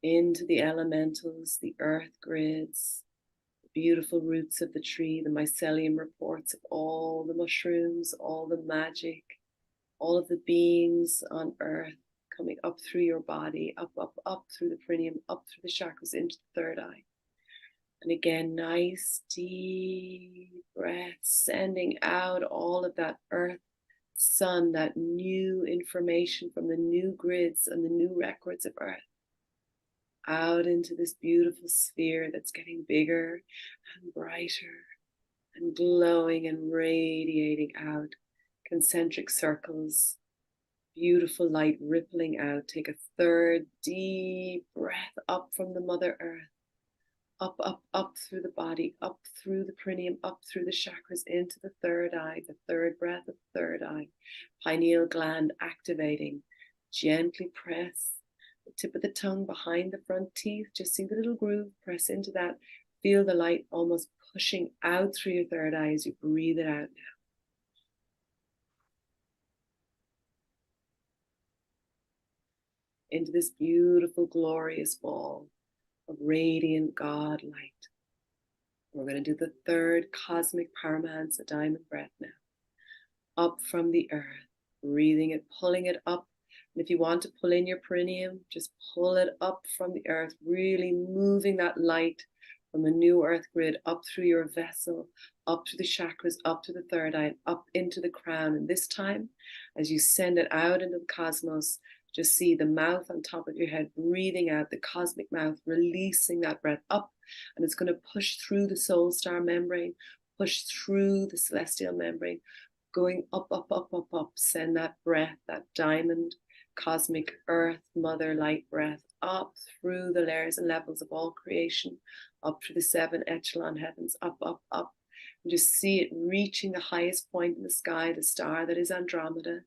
into the elementals, the earth grids, beautiful roots of the tree, the mycelium reports of all the mushrooms, all the magic, all of the beings on earth coming up through your body, up, up, up through the perineum, up through the chakras into the third eye. And again, nice deep breath, sending out all of that earth, sun, that new information from the new grids and the new records of earth, out into this beautiful sphere that's getting bigger and brighter and glowing and radiating out, concentric circles, beautiful light rippling out. Take a third deep breath up from the Mother Earth, up, up, up through the body, up through the perineum, up through the chakras into the third eye, the third breath of the third eye, pineal gland activating. Gently press the tip of the tongue behind the front teeth. Just see the little groove, press into that. Feel the light almost pushing out through your third eye as you breathe it out now. Into this beautiful, glorious ball of radiant God light. We're going to do the third cosmic Paramahansa diamond breath now. Up from the earth, breathing it, pulling it up And if you want to pull in your perineum, just pull it up from the earth, really moving that light from the new earth grid up through your vessel, up to the chakras, up to the third eye, and up into the crown. And this time, as you send it out into the cosmos, just see the mouth on top of your head, breathing out, the cosmic mouth, releasing that breath up. And it's going to push through the soul star membrane, push through the celestial membrane, going up, up, up, up, up. Send that breath, that diamond, cosmic earth, mother light breath up through the layers and levels of all creation, up to the 7 echelon heavens, up, up, up. And just see it reaching the highest point in the sky, the star that is Andromeda.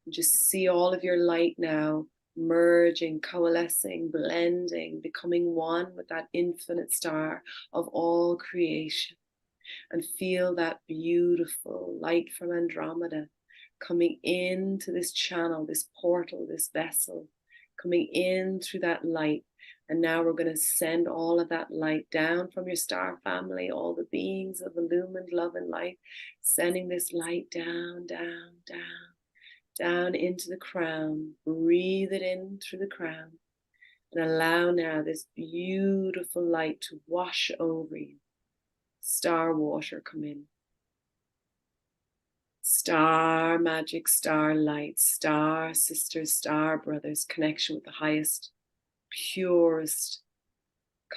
And just see all of your light now merging, coalescing, blending, becoming one with that infinite star of all creation. And feel that beautiful light from Andromeda coming into this channel, this portal, this vessel, coming in through that light. And now we're going to send all of that light down from your star family, all the beings of illumined love and light, sending this light down, down, down, down into the crown. Breathe it in through the crown and allow now this beautiful light to wash over you. Star water come in. Star magic, star light, star sisters, star brothers, connection with the highest, purest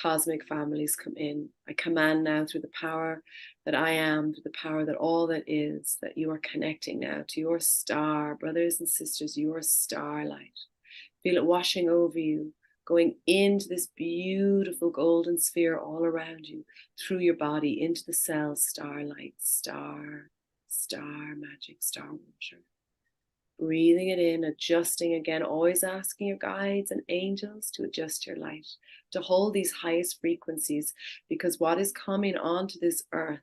cosmic families come in. I command now through the power that I am, through the power that all that is, that you are connecting now to your star, brothers and sisters, your starlight. Feel it washing over you, going into this beautiful golden sphere all around you, through your body, into the cells, starlight, star, star magic, star water. Breathing it in, adjusting again, always asking your guides and angels to adjust your light, to hold these highest frequencies, because what is coming onto this earth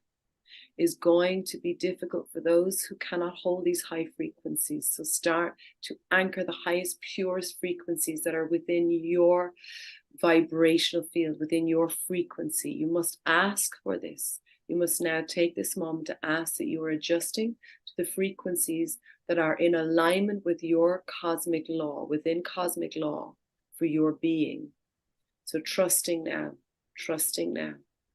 is going to be difficult for those who cannot hold these high frequencies. So start to anchor the highest, purest frequencies that are within your vibrational field, within your frequency. You must ask for this. You must now take this moment to ask that you are adjusting to the frequencies that are in alignment with your cosmic law, within cosmic law for your being. So trusting now,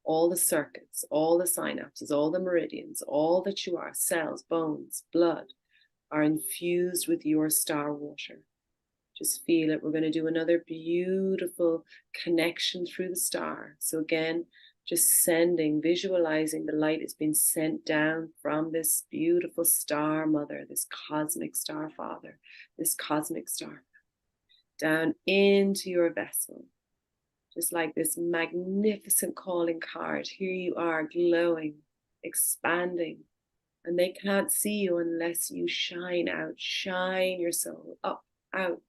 all the circuits, all the synapses, all the meridians, all that you are, cells, bones, blood, are infused with your star water. Just feel it. We're going to do another beautiful connection through the star. So again, just sending, visualizing the light is being sent down from this beautiful star mother, this cosmic star father, this cosmic star, down into your vessel. Just like this magnificent calling card. Here you are, glowing, expanding. And they can't see you unless you shine out. Shine your soul up, out.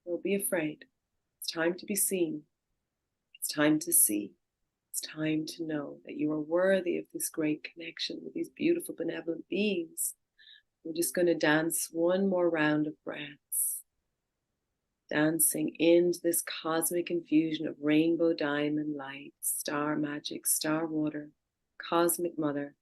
Don't be afraid. It's time to be seen. It's time to see. It's time to know that you are worthy of this great connection with these beautiful, benevolent beings. We're just going to dance one more round of breaths. Dancing into this cosmic infusion of rainbow diamond light, star magic, star water, cosmic mother.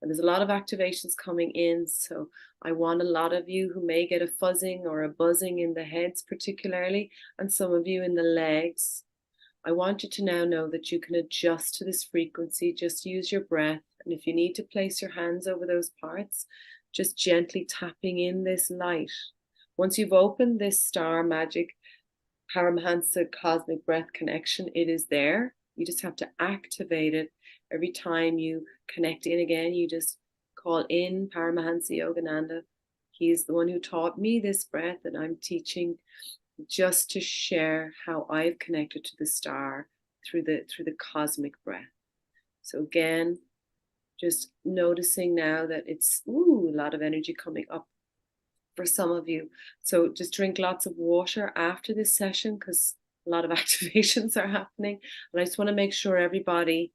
And there's a lot of activations coming in, so I want a lot of you who may get a fuzzing or a buzzing in the heads particularly, and some of you in the legs. I want you to now know that you can adjust to this frequency. Just use your breath, and if you need to place your hands over those parts, just gently tapping in this light. Once you've opened this star magic Paramahansa cosmic breath connection, it is there. You just have to activate it. Every time you connect in again, you just call in Paramahansa Yogananda. He is the one who taught me this breath, and I'm teaching just to share how I've connected to the star through the cosmic breath. So again, just noticing now that it's a lot of energy coming up for some of you. So just drink lots of water after this session, because a lot of activations are happening. And I just want to make sure everybody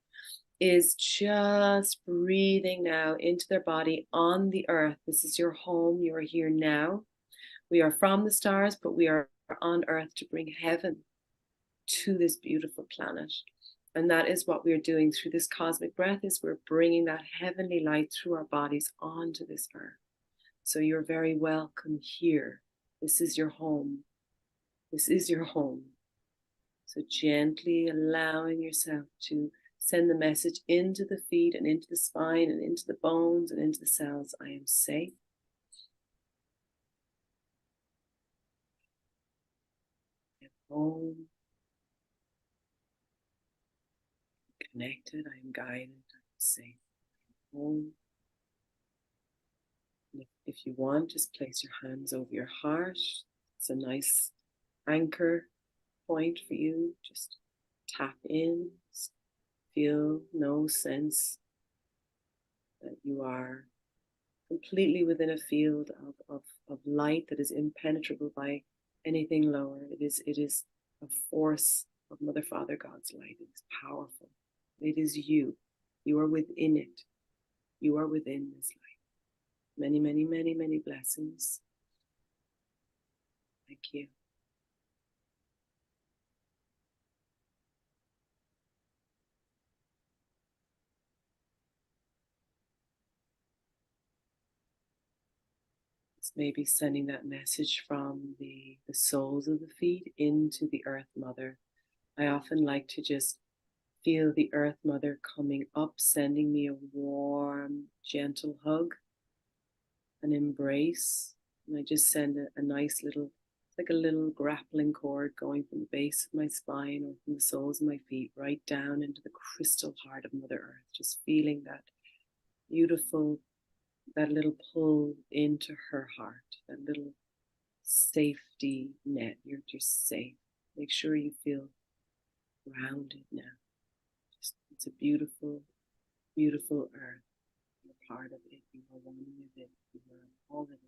is just breathing now into their body on the earth. This is your home. You are here now. We are from the stars, but we are on earth to bring heaven to this beautiful planet. And that is what we're doing through this cosmic breath, is we're bringing that heavenly light through our bodies onto this earth. So you're very welcome here. This is your home. This is your home. So gently allowing yourself to send the message into the feet and into the spine and into the bones and into the cells. I am safe. I am home. Connected. I am guided. I am safe. I am home. And if you want, just place your hands over your heart. It's a nice anchor point for you. Just tap in. Feel no sense that you are completely within a field of light that is impenetrable by anything lower. It is a force of Mother, Father, God's light. It is powerful. It is you. You are within it. You are within this light. Many, many, many, many blessings. Thank you. It's maybe sending that message from the soles of the feet into the Earth Mother. I often like to just feel the Earth Mother coming up, sending me a warm, gentle hug, an embrace. And I just send a nice little, it's like a little grappling cord going from the base of my spine or from the soles of my feet right down into the crystal heart of Mother Earth. Just feeling that beautiful, that little pull into her heart, that little safety net. You're just safe. Make sure you feel grounded now. It's a beautiful, beautiful earth. You're part of it. You are one with it. You are all of it.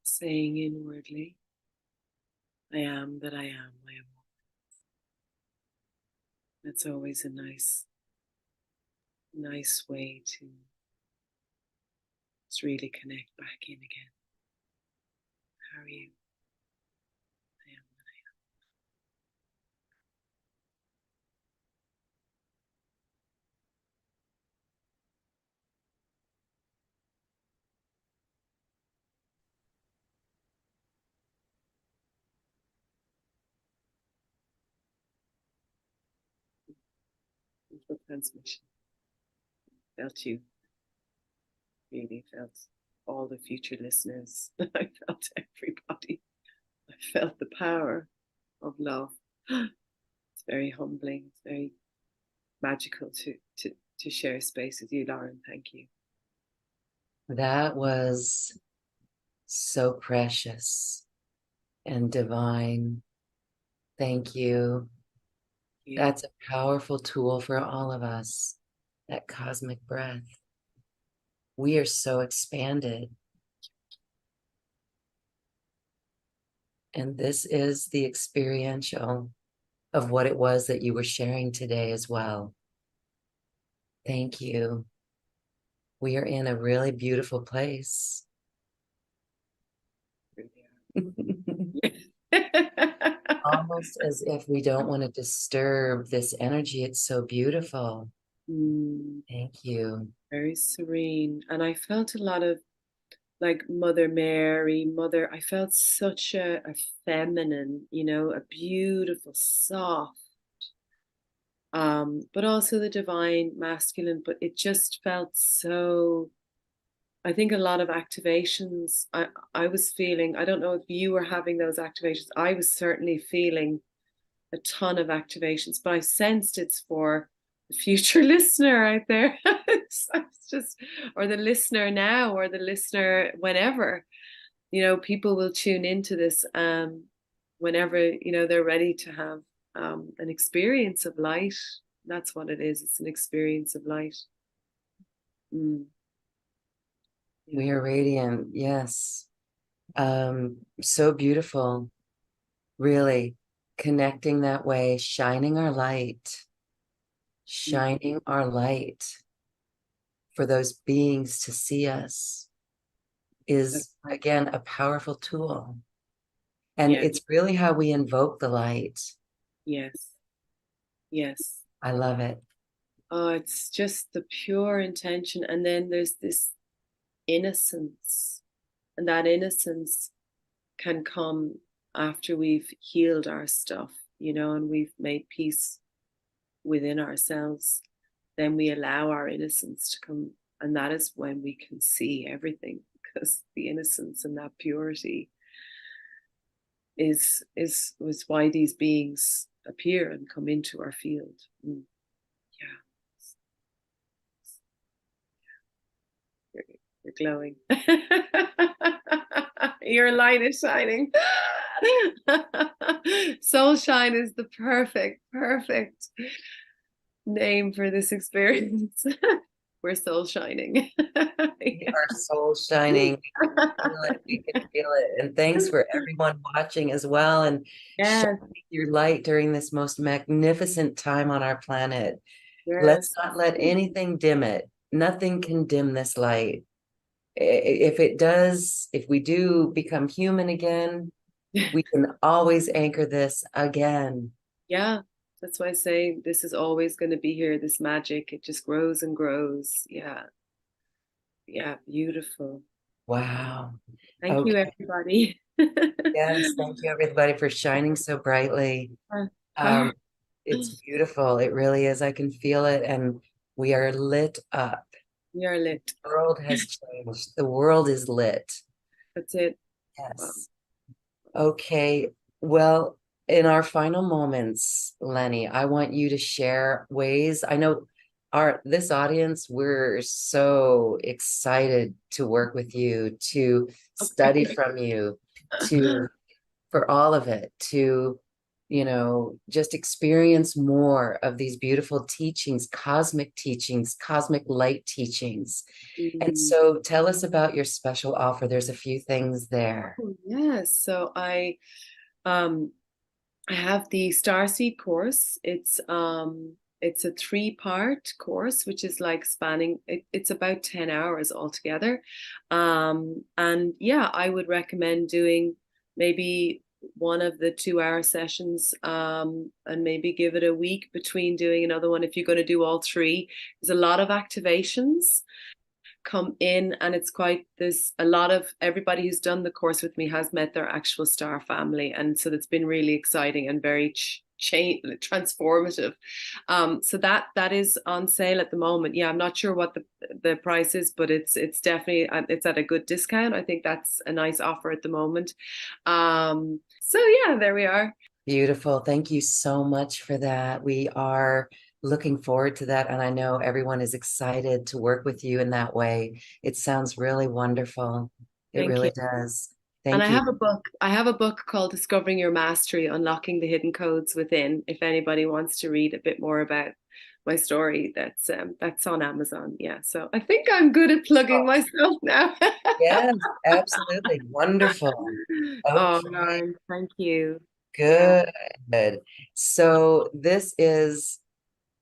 Saying inwardly, I am that I am. I am. That's always a nice way to just really connect back in again. How are you? I am that I am. beautiful transmission. Felt you. Really felt all the future listeners. I felt everybody. I felt the power of love. It's very humbling. It's very magical to share space with you, Lauren. Thank you. That was so precious and divine. Thank you. Yeah. That's a powerful tool for all of us, that cosmic breath. We are so expanded. And this is the experiential of what it was that you were sharing today as well. Thank you. We are in a really beautiful place. Almost as if we don't want to disturb this energy. It's so beautiful. Thank you. Very serene. And I felt a lot of like Mother Mary, I felt such a feminine, a beautiful, soft, but also the divine masculine, but it just felt so, I think a lot of activations I was feeling, I don't know if you were having those activations. I was certainly feeling a ton of activations, but I sensed it's for the future listener out there. it's just, or the listener now, or the listener whenever, people will tune into this whenever, they're ready to have an experience of light. That's what it is. It's an experience of light. We are radiant. Yes. So beautiful. Really connecting that way, shining our light for those beings to see us is, again, a powerful tool. And it's really how we invoke the light. Yes. Yes. I love it. Oh, it's just the pure intention. And then there's this innocence. And that innocence can come after we've healed our stuff, and we've made peace within ourselves. Then we allow our innocence to come. And that is when we can see everything, because the innocence and that purity was why these beings appear and come into our field. You're glowing. Your light is shining. Soul shine is the perfect name for this experience. We're soul shining. We are soul shining. We can feel it. And thanks for everyone watching as well, and shining your light during this most magnificent time on our planet. Let's not let anything dim it. Nothing can dim this light. If it does, if we do become human again, we can always anchor this again. Yeah, that's why I say this is always going to be here, this magic. It just grows and grows. Yeah. Yeah, beautiful. Wow. Thank you, everybody. Yes, thank you, everybody, for shining so brightly. It's beautiful. It really is. I can feel it, and we are lit up. We are lit. The world has changed. The world is lit. That's it. Yes. Wow. Okay. Well, in our final moments, Leni, I want you to share ways. I know this audience, we're so excited to work with you, to study from you, for all of it, to just experience more of these beautiful teachings, cosmic light teachings. And so tell us about your special offer. There's a few things there. Oh, yes. So I have the Starseed course. It's a 3-part course, which is like spanning, it's about 10 hours altogether. And yeah, I would recommend doing maybe one of the 2-hour sessions, and maybe give it a week between doing another one if you're going to do all 3. There's a lot of activations come in, and there's a lot of, everybody who's done the course with me has met their actual star family, and so it's been really exciting and very transformative. So that is on sale at the moment. Yeah, I'm not sure what the price is, but it's definitely it's at a good discount. I think that's a nice offer at the moment. So yeah, there we are. Beautiful. Thank you so much for that. We are looking forward to that, and I know everyone is excited to work with you in that way. It sounds really wonderful. It Thank really you. does. And Thank you. I have a book called Discovering Your Mastery, Unlocking the Hidden Codes Within. If anybody wants to read a bit more about my story, that's on Amazon. Yeah. So I think I'm good at plugging myself now. Yes, absolutely. Wonderful. Oh, Okay, Lauren, thank you. Yeah. good. So the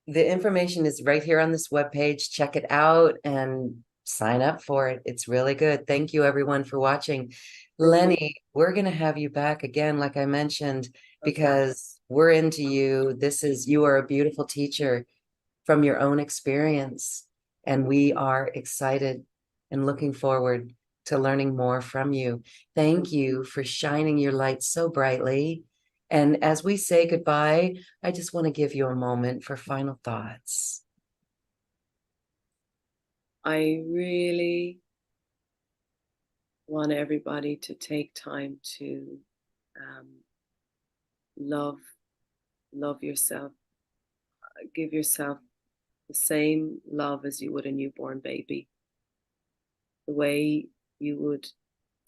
information is right here on this webpage. Check it out and sign up for it. It's really good. Thank you everyone for watching. Leni, we're going to have you back again, like I mentioned, because we're into you. You are a beautiful teacher from your own experience, and we are excited and looking forward to learning more from you. Thank you for shining your light so brightly. And as we say goodbye, I just want to give you a moment for final thoughts. I really want everybody to take time to love yourself. Give yourself the same love as you would a newborn baby. The way you would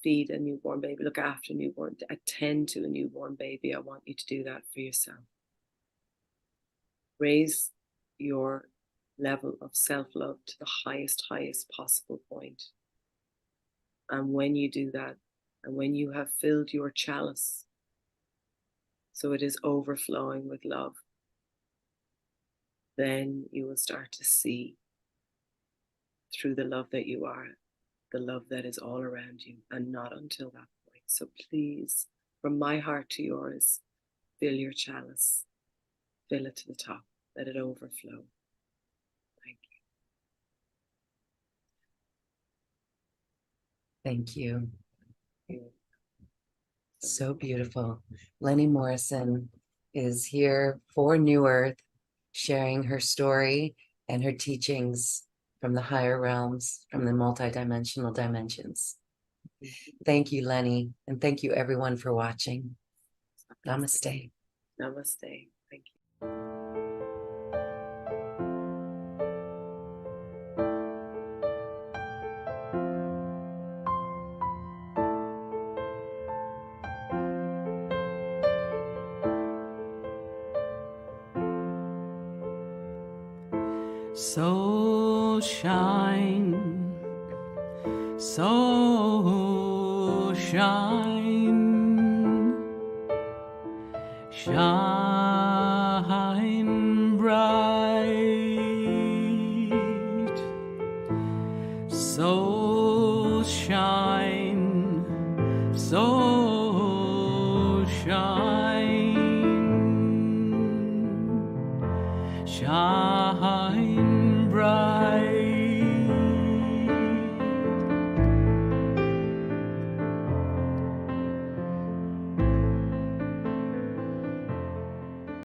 feed a newborn baby, look after a newborn, attend to a newborn baby. I want you to do that for yourself. Raise your level of self-love to the highest possible point. And when you do that, and when you have filled your chalice, so it is overflowing with love, then you will start to see through the love that you are, the love that is all around you, and not until that point. So please, from my heart to yours, fill your chalice, fill it to the top, let it overflow. Thank Thank you. you. So beautiful. Leni Morrison is here for New Earth, sharing her story and her teachings from the higher realms, from the multidimensional dimensions. Thank you, Leni, and thank you everyone for watching. Namaste. Namaste. Thank you. So shine, so shine, shine bright, so shine, so shine, shine bright.